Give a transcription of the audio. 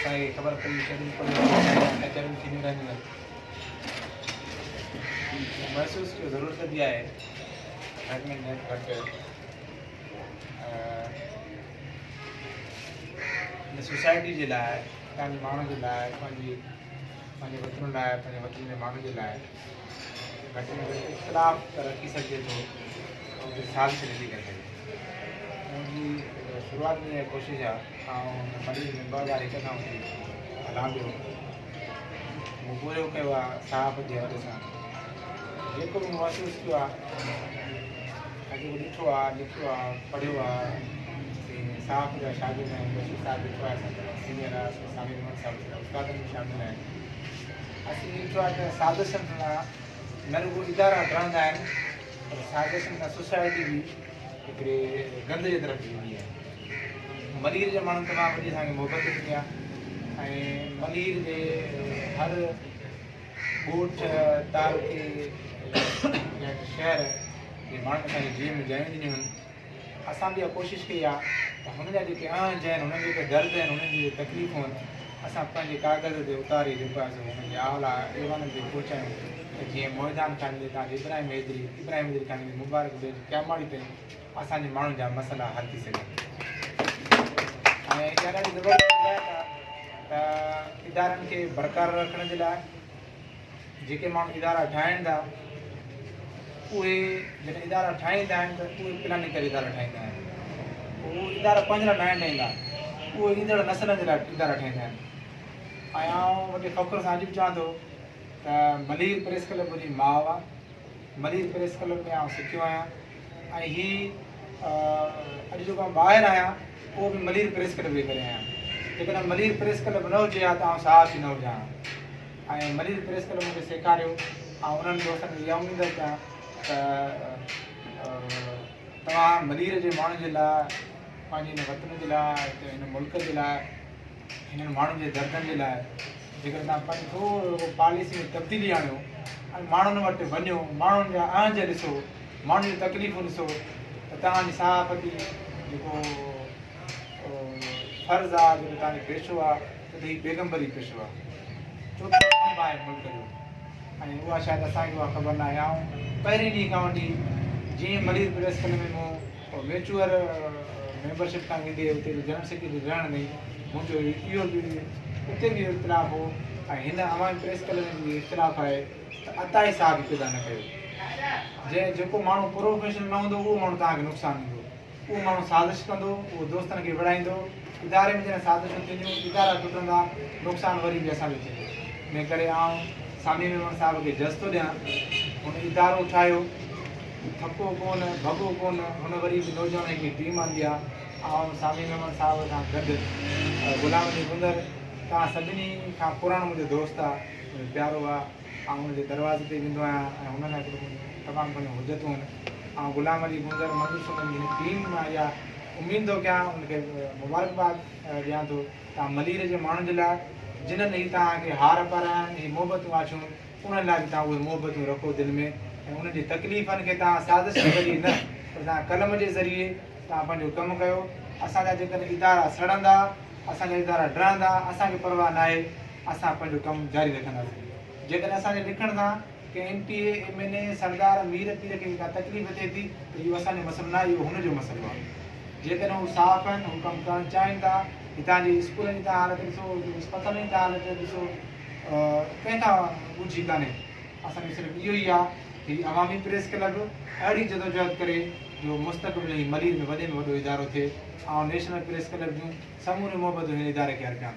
असांखे ख़बर पई शेड्यूल कोड कचहरियूं थींदियूं रहंदियूं आहिनि महसूसु कयो ज़रूरत बि आहे घटि में घटि हिन सोसाइटी जे लाइ पंहिंजे माण्हुनि जे लाइ पंहिंजे वतन लाइ पंहिंजे वतन जे माण्हुनि जे लाइ घटि में घटि इख़्तिलाफ़ त रखी सघिजे थो उनखे साज़िश नथी करे सघे मुंहिंजी शुरूआत में इहा कोशिशि आहे मरीज़ में 2001 खां वठी हलां पियो मूं पूरो कयो आहे साहब जे हवाले सां जेको बि महसूसु कयो आहे जेको ॾिठो आहे लिखियो आहे पढ़ियो आहे साहब जा शागिर्द आहिनि बशीर साहिबु ॾिठो आहे सीनियर आहे सामी मोहम्मद साहिबु उस्तादनि में शामिल आहिनि असीं ॾिठो आहे त साज़िशनि सां न रुॻो इदारा रहंदा आहिनि पर साज़िशनि सां सोसाइटी बि हिकिड़े गंद जे तरफ़ वेंदी आहे मलीर जे माण्हुनि तमामु वॾी असांखे मोहबत ॾिनी आहे ऐं मलीर जे हर ॻोठ तालुके शहर जे माण्हुनि असांखे जीअं में जयूं ॾिनियूं आहिनि असां बि इहा कोशिशि कई आहे त हुन जा जेके अंज आहिनि हुननि जेके दर्द आहिनि हुननि जी तकलीफ़ूं आहिनि असां पंहिंजे कागज़ ते उतारी जेको आहे हुननि जे आला एवाननि ते पहुचायूं त जीअं मोइदान खानी तव्हांजे इब्राहिम हैदरी खानी मुबारक ॾे क्यामाड़ी ताईं असांजे माण्हुनि जा मसइला हल थी सघनि ऐं इहा ॾाढी ज़बरदस्त हिदायत आहे त इदारनि खे बरक़रार रखण जे लाइ जेके माण्हू इदारा ठाहिनि था उहे जॾहिं इदारा ठाहींदा आहिनि त उहे प्लानिंग करे इदारा ठाहींदा आहिनि उहे इदारा पंहिंजे लाइ न ठाहींदा उहे ईंदड़ नसलनि जे लाइ इदारा ठाहींदा आहिनि ऐं आउं वॾे फ़ख़्र सां अॼु बि चवां थो त मलीर प्रेस क्लब जी माउ आहे मलीर प्रेस क्लब में आउं सिखियो आहियां ऐं हीअ अॼु जेको आउं ॿाहिरि आहियां उहो बि मलीर प्रेस क्लब जे करे आहियां जेकॾहिं मलीर प्रेस क्लब न हुजे हा त आउं साहस ई न हुजां ऐं मलीर प्रेस क्लब मूंखे सेखारियो ऐं उन्हनि दोस्तनि खे इहा उमेद कयां त तव्हां मलीर जे माण्हुनि जे लाइ पंहिंजे हिन वतन जे लाइ हिन मुल्क जे लाइ हिननि माण्हुनि जे दर्दनि जे लाइ जेकर तव्हां पंहिंजो थोरो पॉलिसी में तब्दीली आणियो ऐं माण्हुनि वटि वञो माण्हुनि जा अंज ॾिसो माण्हुनि जी तकलीफ़ूं ॾिसो त तव्हांजी सहाफ़ती जेको फ़र्ज़ु आहे जेको तव्हांजो पेशो आहे त हीउ पैगम्बरी पेशो आहे छो त कमु आहे मुल्क जो ऐं उहा शायदि असांखे उहा ख़बर न आहे ऐं पहिरें ॾींहं खां वठी जीअं मलीर प्रेस क्लब में मूं मैच्योर मेंबरशिप खां वेंदे उते जनरल सेक्रेटरी रहण में मुंहिंजो इहो बि उते बि इख़्तिलाफ़ हो ऐं हिन अवामी प्रेस क्लब में बि इख़्तिलाफ़ आहे त अताई साहब पैदा न कयो जेको माण्हू प्रोफेशनल न हूंदो उहो माण्हू तव्हांखे नुक़सानु ॾींदो उहो माण्हू साज़िश कंदो उहो दोस्तनि खे विढ़ाईंदो इदारे में जॾहिं साज़िशूं थींदियूं इदारा टुटंदा नुक़सानु वरी बि असांजो थींदो इन करे आउं सामी मेमन साहिब खे जज़्ब थो ॾियां हुन इदारो ठाहियो थको कोन भॻो कोन हुन वरी बि नौजवान जी टीम आंदी आहे ऐं सामी मेमन साहिब सां गॾु गुलाम अली गुंदर तव्हां सभिनी खां पुराणो मुंहिंजो दोस्त आहे मुंहिंजो प्यारो आहे ऐं हुनजे दरवाज़े ते वेंदो आहियां ऐं हुन सां गॾु तमामु घणियूं हुजतूं आहिनि ऐं गुलाम अली गुंदर मंजूर हुननि जी टीम मां इहा उमेद थो कयां हुनखे मुबारकबाद ॾियां थो तव्हां मलीर जे माण्हुनि जे लाइ जिन्हनि ही तव्हांखे हार पाराया आहिनि ही मोहबतूं आछियूं उन्हनि लाइ बि तव्हां उहे मोहबतूं रखो दिलि में ऐं उन्हनि जी तकलीफ़नि खे तव्हां साज़िश जे ज़रिए न पर तव्हां कलम जे ज़रिए तव्हां पंहिंजो कमु कयो असांजा जेकॾहिं इदारा सड़ंदा असांजा इदारा डरंदा असांखे परवाह न आहे असां पंहिंजो कमु जारी रखंदासीं जेकॾहिं असांजे लिखण सां कंहिं MPA MNA सरदार मीर पीर खे का तकलीफ़ थिए थी त इहो असांजो मसइलो न आहे इहो हुनजो मसइलो आहे जेकॾहिं हू साफ़ आहिनि हू कमु करणु चाहिनि था हितां जी स्कूलनि जी तव्हां हालत ॾिसो अस्पतालनि जी तव्हां हालत ॾिसो कंहिंखां ॻुझी कान्हे असांखे सिर्फ़ु इहो ई आहे कि अवामी प्रेस क्लब अहिड़ी जदोजहद करे जो मुस्तक़बिल जी मलीर में वॾे में वॾो इदारो थिए ऐं नेशनल प्रेस क्लब जूं समूरियूं मोहबतूं हिन इदारे खे अर्पिया